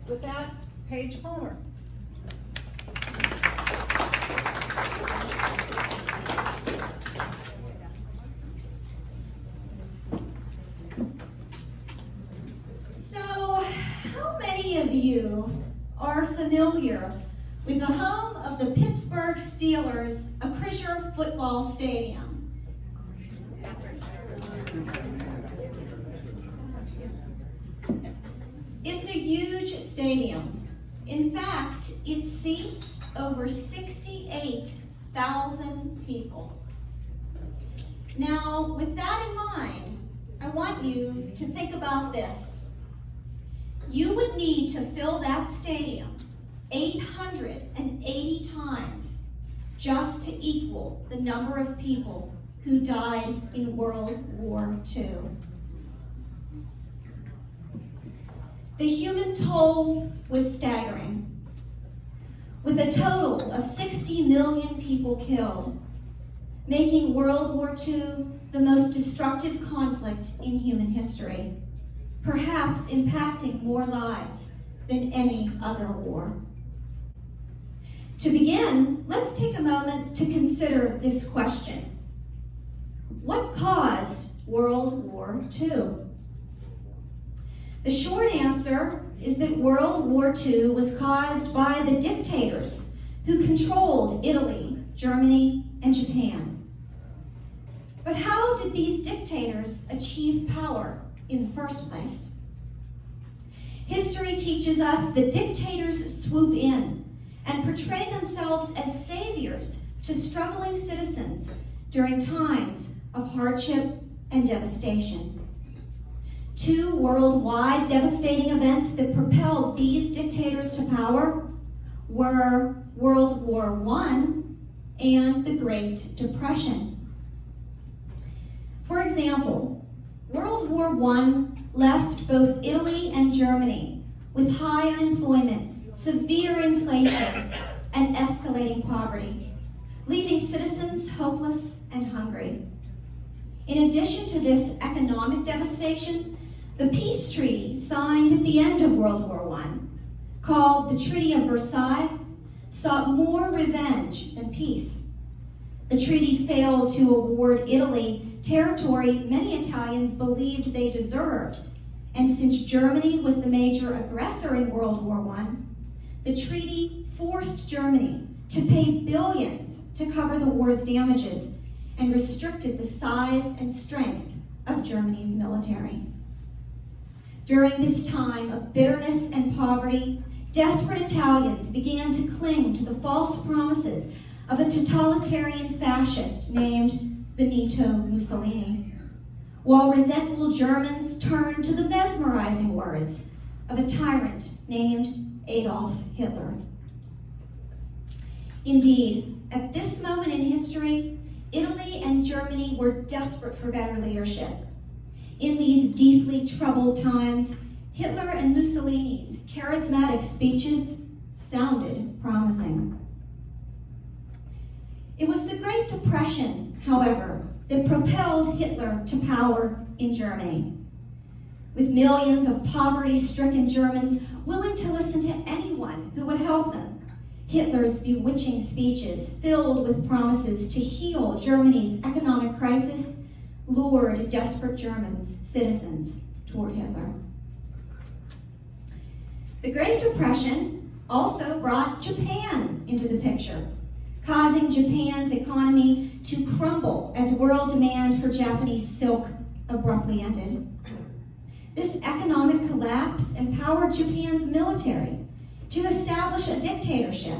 With that, Paige Palmer. So, how many of you are familiar with the home of the Pittsburgh Steelers, Acrisure Football Stadium? It's a huge stadium. In fact, it seats over 68,000 people. Now, with that in mind, I want you to think about this. You would need to fill that stadium 880 times just to equal the number of people who died in World War II. The human toll was staggering, with a total of 60 million people killed, making World War II the most destructive conflict in human history, perhaps impacting more lives than any other war. To begin, let's take a moment to consider this question. What caused World War II? The short answer is that World War II was caused by the dictators who controlled Italy, Germany, and Japan. But how did these dictators achieve power in the first place? History teaches us that dictators swoop in and portray themselves as saviors to struggling citizens during times of hardship and devastation. Two worldwide devastating events that propelled these dictators to power were World War I and the Great Depression. For example, World War I left both Italy and Germany with high unemployment, severe inflation, and escalating poverty, leaving citizens hopeless and hungry. In addition to this economic devastation, the peace treaty signed at the end of World War I, called the Treaty of Versailles, sought more revenge than peace. The treaty failed to award Italy territory many Italians believed they deserved, and since Germany was the major aggressor in World War I, the treaty forced Germany to pay billions to cover the war's damages and restricted the size and strength of Germany's military. During this time of bitterness and poverty, desperate Italians began to cling to the false promises of a totalitarian fascist named Benito Mussolini, while resentful Germans turned to the mesmerizing words of a tyrant named Adolf Hitler. Indeed, at this moment in history, Italy and Germany were desperate for better leadership. In these deeply troubled times, Hitler and Mussolini's charismatic speeches sounded promising. It was the Great Depression, however, that propelled Hitler to power in Germany. With millions of poverty-stricken Germans willing to listen to anyone who would help them, Hitler's bewitching speeches, filled with promises to heal Germany's economic crisis, lured desperate citizens toward Hitler. The Great Depression also brought Japan into the picture, causing Japan's economy to crumble as world demand for Japanese silk abruptly ended. This economic collapse empowered Japan's military to establish a dictatorship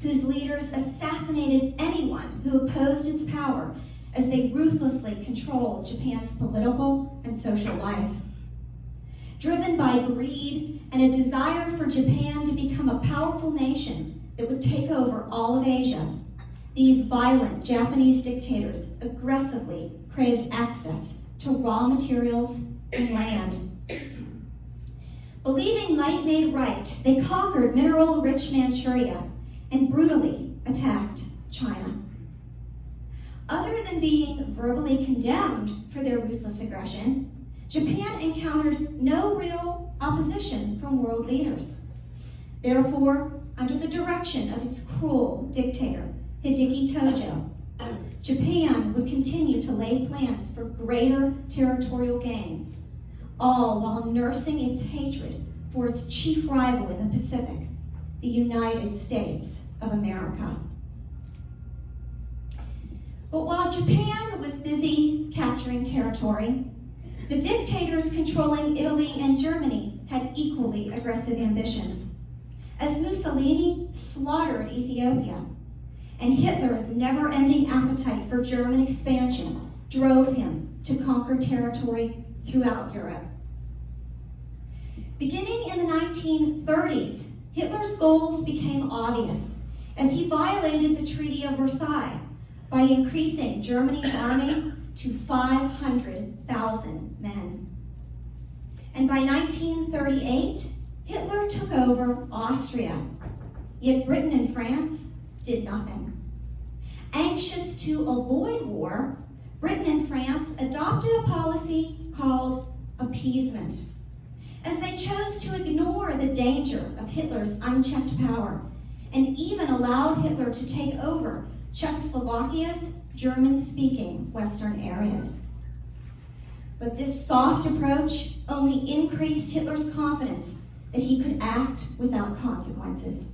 whose leaders assassinated anyone who opposed its power as they ruthlessly controlled Japan's political and social life. Driven by greed and a desire for Japan to become a powerful nation that would take over all of Asia, these violent Japanese dictators aggressively craved access to raw materials and land. Believing might made right, they conquered mineral-rich Manchuria and brutally attacked China. Other than being verbally condemned for their ruthless aggression, Japan encountered no real opposition from world leaders. Therefore, under the direction of its cruel dictator, Hideki Tojo, Japan would continue to lay plans for greater territorial gain, all while nursing its hatred for its chief rival in the Pacific, the United States of America. But while Japan was busy capturing territory, the dictators controlling Italy and Germany had equally aggressive ambitions, as Mussolini slaughtered Ethiopia, and Hitler's never-ending appetite for German expansion drove him to conquer territory throughout Europe. Beginning in the 1930s, Hitler's goals became obvious as he violated the Treaty of Versailles by increasing Germany's army to 500,000 men. And by 1938, Hitler took over Austria, yet Britain and France did nothing. Anxious to avoid war, Britain and France adopted a policy called appeasement, as they chose to ignore the danger of Hitler's unchecked power and even allowed Hitler to take over Czechoslovakia's German-speaking western areas. But this soft approach only increased Hitler's confidence that he could act without consequences.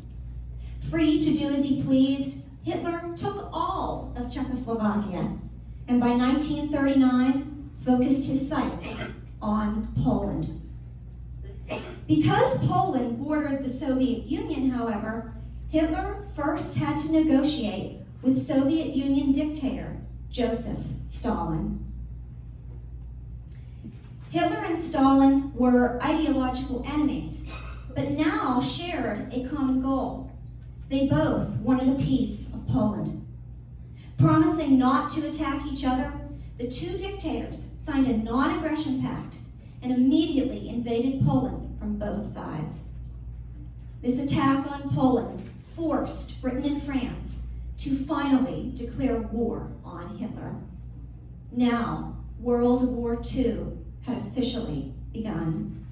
Free to do as he pleased, Hitler took all of Czechoslovakia, and by 1939 focused his sights on Poland. Because Poland bordered the Soviet Union, however, Hitler first had to negotiate with Soviet Union dictator Joseph Stalin. Hitler and Stalin were ideological enemies, but now shared a common goal. They both wanted a piece of Poland. Promising not to attack each other, the two dictators signed a non-aggression pact and immediately invaded Poland from both sides. This attack on Poland forced Britain and France to finally declare war on Hitler. Now, World War II had officially begun.